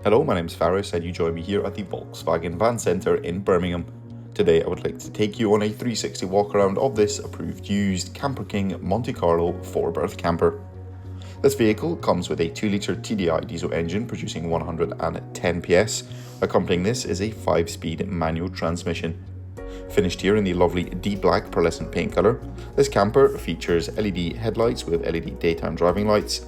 Hello, my name's Faris and you join me here at the Volkswagen Van Centre in Birmingham. Today I would like to take you on a 360 walk around of this approved used CamperKing Monte Carlo 4-berth camper. This vehicle comes with a 2-litre TDI diesel engine producing 110 PS. Accompanying this is a 5-speed manual transmission. Finished here in the lovely deep black pearlescent paint colour, this camper features LED headlights with LED daytime driving lights.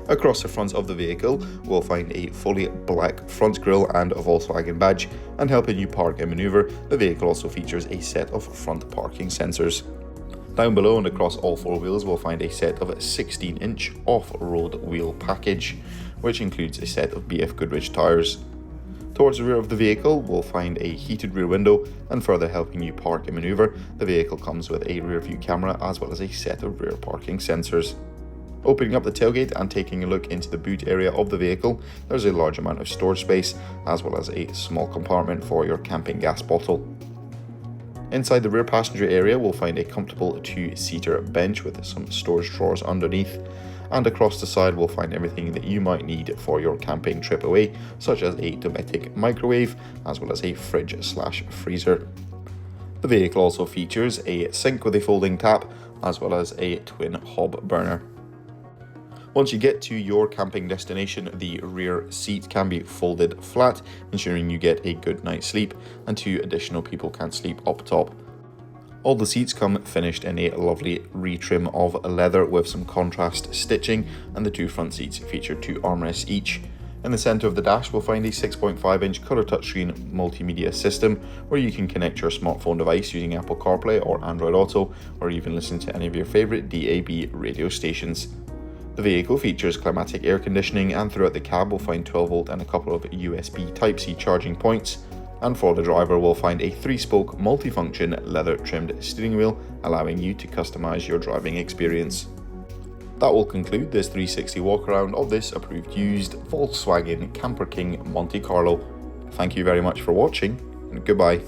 Across the front of the vehicle, we'll find a fully black front grille and a Volkswagen badge, and helping you park and manoeuvre, the vehicle also features a set of front parking sensors. Down below and across all 4 wheels, we'll find a set of 16-inch off-road wheel package, which includes a set of BF Goodrich tyres. Towards the rear of the vehicle, we'll find a heated rear window, and further helping you park and manoeuvre, the vehicle comes with a rear view camera as well as a set of rear parking sensors. Opening up the tailgate and taking a look into the boot area of the vehicle, there's a large amount of storage space as well as a small compartment for your camping gas bottle. Inside the rear passenger area, we'll find a comfortable 2-seater bench with some storage drawers underneath, and across the side we'll find everything that you might need for your camping trip away, such as a Dometic Microwave as well as a fridge/freezer. The vehicle also features a sink with a folding tap as well as a twin hob burner. Once you get to your camping destination, the rear seat can be folded flat, ensuring you get a good night's sleep, and 2 additional people can sleep up top. All the seats come finished in a lovely retrim of leather with some contrast stitching, and the 2 front seats feature 2 armrests each. In the centre of the dash, we'll find a 6.5-inch colour touchscreen multimedia system where you can connect your smartphone device using Apple CarPlay or Android Auto, or even listen to any of your favourite DAB radio stations. The vehicle features climatic air conditioning, and throughout the cab we'll find 12V and a couple of USB Type-C charging points. And for the driver, we'll find a 3-spoke multifunction leather trimmed steering wheel, allowing you to customise your driving experience. That will conclude this 360 walk around of this approved used Volkswagen CamperKing Monte Carlo. Thank you very much for watching, and goodbye.